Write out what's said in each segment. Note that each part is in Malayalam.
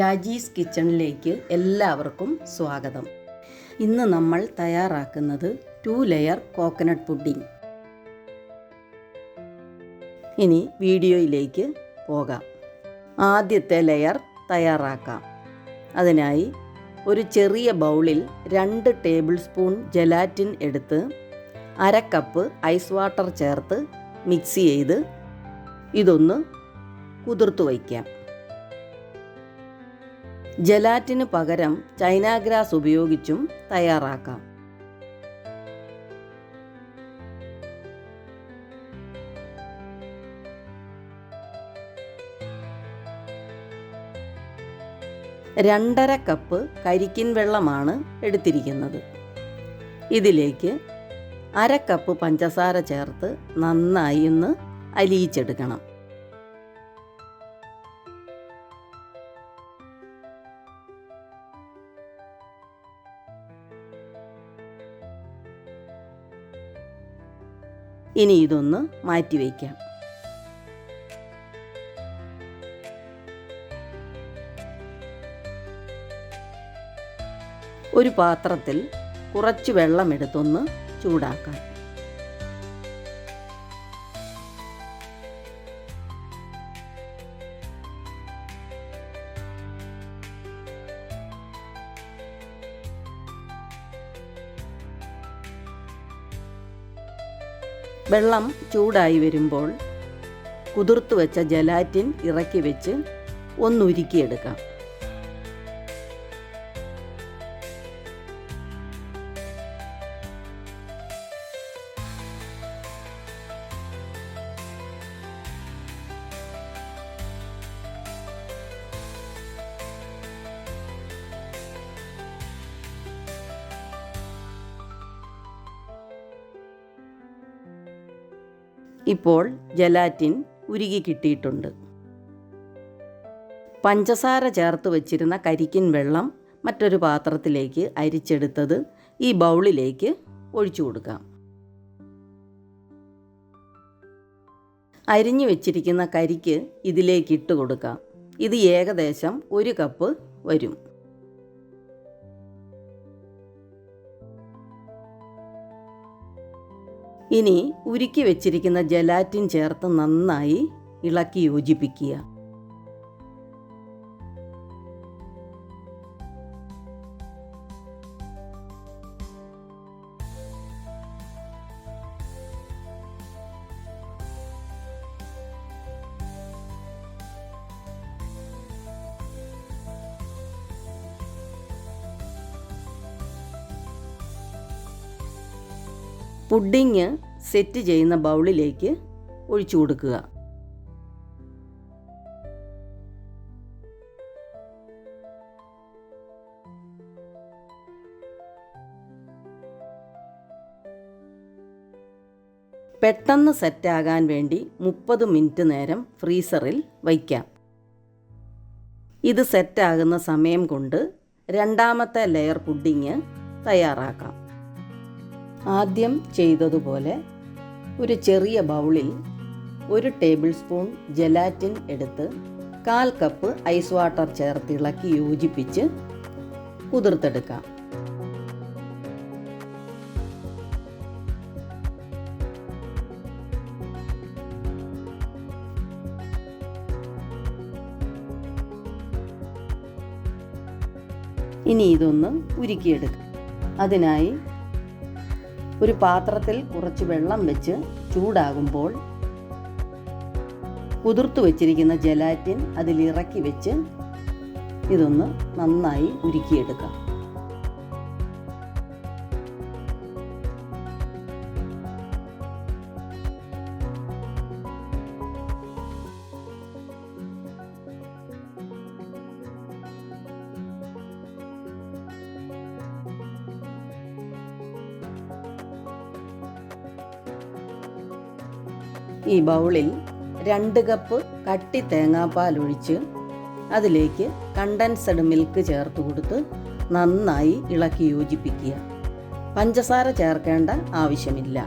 രാജീസ് കിച്ചണിലേക്ക് എല്ലാവർക്കും സ്വാഗതം. ഇന്ന് നമ്മൾ തയ്യാറാക്കുന്നത് 2 ലെയർ കോക്കനട്ട് പുഡിംഗ്. ഇനി വീഡിയോയിലേക്ക് പോകാം. ആദ്യത്തെ ലെയർ തയ്യാറാക്കാം. അതിനായി ഒരു ചെറിയ ബൗളിൽ 2 ടേബിൾ സ്പൂൺ ജെലാറ്റിൻ എടുത്ത് 1/2 കപ്പ് ഐസ് വാട്ടർ ചേർത്ത് മിക്സ് ചെയ്ത് ഇതൊന്ന് കുതിർത്തു വയ്ക്കാം. ജെലാറ്റിന് പകരം ചൈന ഗ്രാസ് ഉപയോഗിച്ചും തയ്യാറാക്കാം. രണ്ടര കപ്പ് കരിക്കിൻ വെള്ളമാണ് എടുത്തിരിക്കുന്നത്. ഇതിലേക്ക് 1/2 കപ്പ് പഞ്ചസാര ചേർത്ത് നന്നായി ഒന്ന് അലിയിച്ചെടുക്കണം. ഇനി ഇതൊന്ന് മാറ്റിവെക്കാം. ഒരു പാത്രത്തിൽ കുറച്ച് വെള്ളമെടുത്തൊന്ന് ചൂടാക്കാം. വെള്ളം ചൂടായി വരുമ്പോൾ കുതിർത്തു വെച്ച ജെലാറ്റിൻ ഇറക്കി വെച്ച് ഒന്നുരുക്കിയെടുക്കാം. ഇപ്പോൾ ജെലാറ്റിൻ ഉരുകി കിട്ടിയിട്ടുണ്ട്. പഞ്ചസാര ചേർത്ത് വച്ചിരുന്ന കരിക്കിൻ വെള്ളം മറ്റൊരു പാത്രത്തിലേക്ക് അരിച്ചെടുത്തത് ഈ ബൗളിലേക്ക് ഒഴിച്ചു കൊടുക്കാം. അരിഞ്ഞു വെച്ചിരിക്കുന്ന കരിക്ക് ഇതിലേക്ക് ഇട്ട് കൊടുക്കാം. ഇത് ഏകദേശം 1 കപ്പ് വരും. ഇനി ഉരുക്കി വെച്ചിരിക്കുന്ന ജെലാറ്റിൻ ചേർത്ത് നന്നായി ഇളക്കി യോജിപ്പിക്കുക. പുഡിങ് സെറ്റ് ചെയ്യുന്ന ബൗളിലേക്ക് ഒഴിച്ചു കൊടുക്കുക. പെട്ടെന്ന് സെറ്റാകാൻ വേണ്ടി 30 മിനിറ്റ് നേരം ഫ്രീസറിൽ വയ്ക്കാം. ഇത് സെറ്റാകുന്ന സമയം കൊണ്ട് രണ്ടാമത്തെ ലെയർ പുഡിങ് തയ്യാറാക്കാം. ആദ്യം ചെയ്തതുപോലെ ഒരു ചെറിയ ബൗളിൽ 1 ടേബിൾ സ്പൂൺ ജെലാറ്റിൻ എടുത്ത് 1/4 കപ്പ് ഐസ് വാട്ടർ ചേർത്ത് ഇളക്കി യോജിപ്പിച്ച് കുതിർത്തെടുക്കാം. ഇനി ഇതൊന്ന് ഉരുക്കിയെടുക്കാം. അതിനായി ഒരു പാത്രത്തിൽ കുറച്ച് വെള്ളം വെച്ച് ചൂടാകുമ്പോൾ കുതിർത്തു വച്ചിരിക്കുന്ന ജെലാറ്റിൻ അതിലിറക്കി വെച്ച് ഇതൊന്ന് നന്നായി ഉരുക്കിയെടുക്കാം. ഈ ബൗളിൽ 2 കപ്പ് കട്ടി തേങ്ങാപ്പാൽ ഒഴിച്ച് അതിലേക്ക് കണ്ടൻസ്ഡ് മിൽക്ക് ചേർത്ത് കൊടുത്ത് നന്നായി ഇളക്കി യോജിപ്പിക്കുക. പഞ്ചസാര ചേർക്കേണ്ട ആവശ്യമില്ല.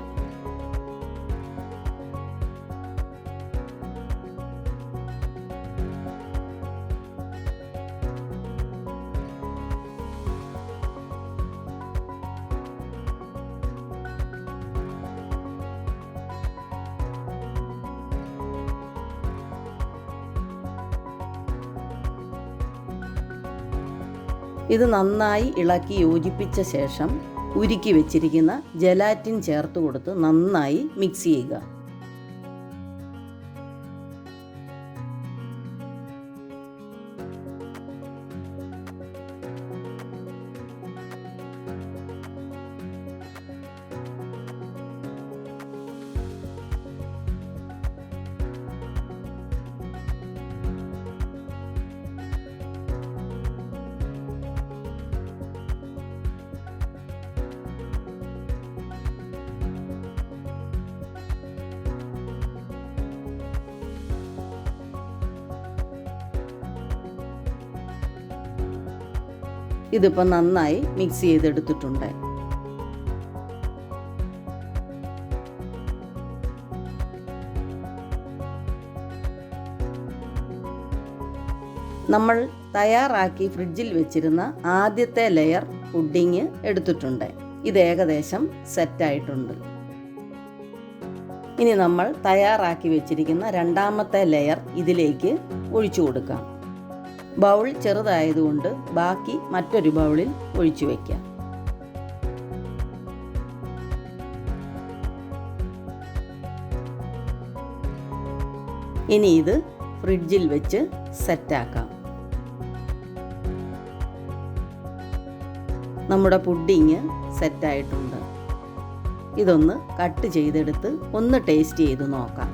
ഇത് നന്നായി ഇളക്കി യോജിപ്പിച്ച ശേഷം ഉരുക്കി വെച്ചിരിക്കുന്ന ജലാറ്റിൻ ചേർത്ത് കൊടുത്ത് നന്നായി മിക്സ് ചെയ്യുക. ഇതിപ്പോൾ നന്നായി മിക്സ് ചെയ്തെടുത്തിട്ടുണ്ട്. നമ്മൾ തയ്യാറാക്കി ഫ്രിഡ്ജിൽ വെച്ചിരുന്ന ആദ്യത്തെ ലെയർ പുഡിങ് എടുത്തിട്ടുണ്ട്. ഇത് ഏകദേശം സെറ്റായിട്ടുണ്ട്. ഇനി നമ്മൾ തയ്യാറാക്കി വെച്ചിരിക്കുന്ന രണ്ടാമത്തെ ലെയർ ഇതിലേക്ക് ഒഴിച്ചു കൊടുക്കാം. ബൗൾ ചെറുതായതുകൊണ്ട് ബാക്കി മറ്റൊരു ബൗളിൽ ഒഴിച്ചു വയ്ക്കാം. ഇനി ഇത് ഫ്രിഡ്ജിൽ വെച്ച് സെറ്റാക്കാം. നമ്മുടെ പുഡിങ് സെറ്റായിട്ടുണ്ട്. ഇതൊന്ന് കട്ട് ചെയ്തെടുത്ത് ഒന്ന് ടേസ്റ്റ് ചെയ്ത് നോക്കാം.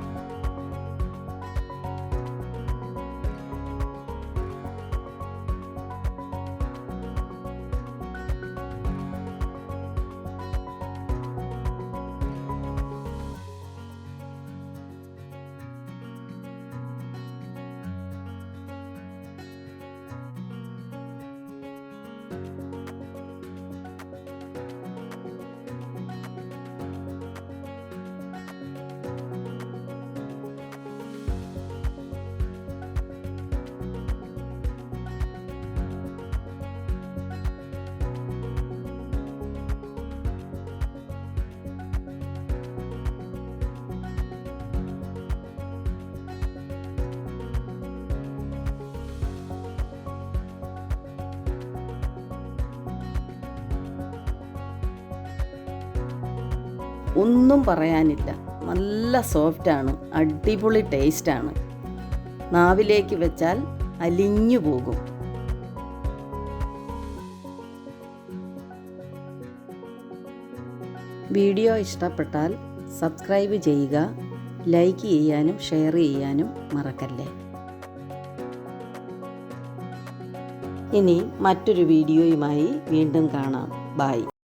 ഒന്നും പറയാനില്ല, നല്ല സോഫ്റ്റാണ്, അടിപൊളി ടേസ്റ്റാണ്. നാവിലേക്ക് വെച്ചാൽ അലിഞ്ഞു പോകും. വീഡിയോ ഇഷ്ടപ്പെട്ടാൽ സബ്സ്ക്രൈബ് ചെയ്യുക, ലൈക്ക് ചെയ്യാനും ഷെയർ ചെയ്യാനും മറക്കല്ലേ. ഇനി മറ്റൊരു വീഡിയോയുമായി വീണ്ടും കാണാം. ബൈ.